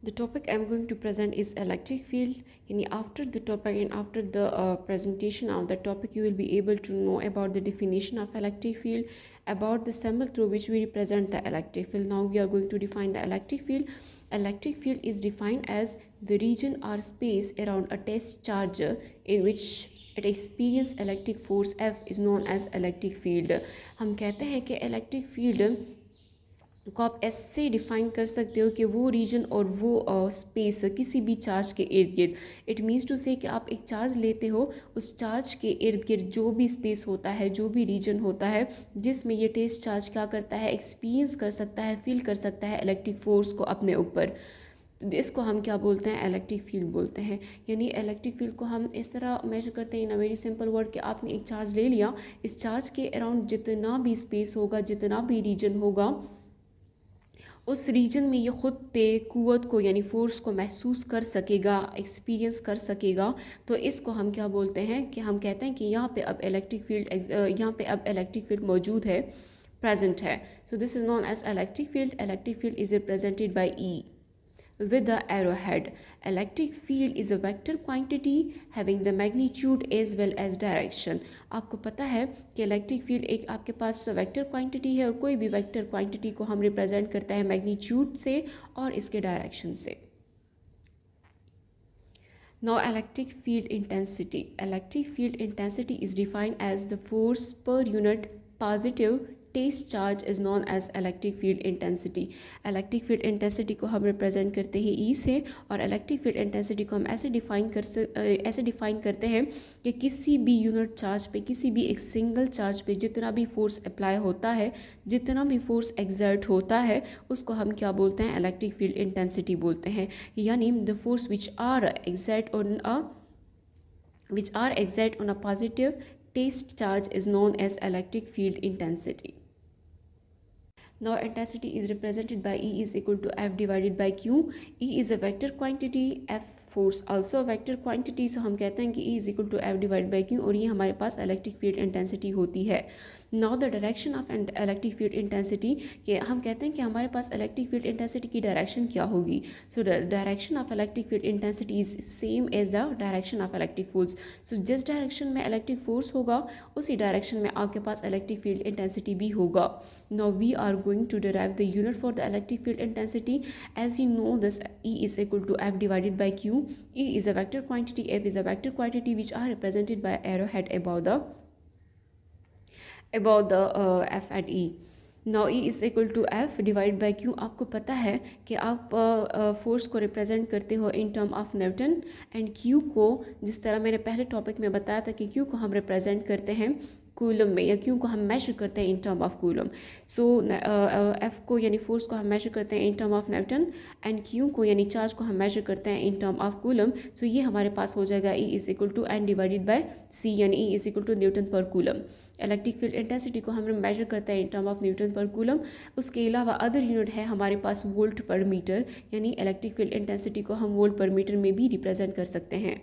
The topic I'm going to present is electric field. Yani after the topic and after the presentation of the topic, you will be able to know about the definition of electric field, about the symbol through which we represent the electric field. Now we are going to define the electric field. Electric field is defined as the region or space around a test charge in which it experience electric force F is known as electric field. हम कहते हैं कि electric field को आप ऐसे define कर सकते हो कि वो रीजन और वो स्पेस किसी भी चार्ज के इर्द गिर्द, इट मीन्स टू से कि आप एक चार्ज लेते हो, उस चार्ज के इर्द गिर्द जो भी स्पेस होता है, जो भी रीजन होता है जिसमें ये टेस्ट चार्ज क्या करता है, एक्सपीरियंस कर सकता है, फील कर सकता है इलेक्ट्रिक फोर्स को अपने ऊपर, तो इसको हम क्या बोलते हैं, इलेक्ट्रिक फील्ड बोलते हैं। यानी इलेक्ट्रिक फील्ड को हम इस तरह मेजर करते हैं इन अ वेरी सिंपल वर्ड कि आपने एक चार्ज ले लिया, इस चार्ज के अराउंड जितना भी स्पेस होगा, जितना भी रीजन होगा, उस रीजन में ये ख़ुद पे क़ुव्वत को यानी फ़ोर्स को महसूस कर सकेगा, एक्सपीरियंस कर सकेगा। तो इसको हम क्या बोलते हैं कि हम कहते हैं कि यहाँ पे अब इलेक्ट्रिक फील्ड मौजूद है, प्रेजेंट है। So this is known as electric field. Electric field is represented by E with the arrowhead. Electric field is a vector quantity having the magnitude as well as direction. आपको पता है कि electric field एक आपके पास vector quantity है और कोई भी वेक्टर क्वांटिटी को हम रिप्रेजेंट करते हैं मैग्नीट्यूड से और इसके डायरेक्शन से। Now electric field intensity. Electric field intensity is defined as the force per unit positive test charge is known as electric field intensity. Electric field intensity को हम रिप्रेजेंट करते हैं ई से, और इलेक्ट्रिक फील्ड इंटेंसिटी को हम ऐसे डिफ़ाइन करते हैं कि किसी भी यूनिट चार्ज पे, किसी भी एक सिंगल चार्ज पे जितना भी फोर्स अप्लाई होता है, जितना भी फोर्स एक्सर्ट होता है, उसको हम क्या बोलते हैं, इलेक्ट्रिक फील्ड इंटेंसिटी बोलते हैं। यानी the force which are exert on a positive test charge is known as electric field intensity. Now intensity is represented by E is equal to F divided by Q. E is a vector quantity, F force also a vector quantity. So हम कहते हैं कि E is equal to F divided by Q, और ये हमारे पास electric field intensity होती है। Now the direction of electric field intensity, कि हम कहते हैं कि हमारे पास electric field intensity की डायरेक्शन क्या होगी। So the direction of electric field intensity is same as the direction of electric force. So जिस डायरेक्शन में electric force होगा, उसी डायरेक्शन में आपके पास electric field intensity भी होगा। Now we are going to derive the unit for the electric field intensity. As you know, this E is equal to F divided by Q. E is a vector quantity, F is a vector quantity which are represented by arrowhead above the F and E. Now E is equal to F divided by Q. आपको पता है कि आप force को represent करते हो इन term of newton, and Q को जिस तरह मैंने पहले टॉपिक में बताया था कि Q को हम रिप्रेजेंट करते हैं कूलम में, या Q को हम मेजर करते हैं in term of coulomb. So F को यानी फोर्स को हम मेजर करते हैं in term of newton, and Q को यानी चार्ज को हम मेजर करते हैं in term of coulomb. So ये हमारे पास हो जाएगा E is equal to N divided by C, यानी E is equal to newton per coulomb. Electric field intensity को हम मेजर करते हैं in term of Newton per coulomb. उसके अलावा अदर यूनिट है हमारे पास वोल्ट पर मीटर, यानी इलेक्ट्रिक फील्ड इंटेंसिटी को हम वोल्ट पर मीटर में भी रिप्रेजेंट कर सकते हैं।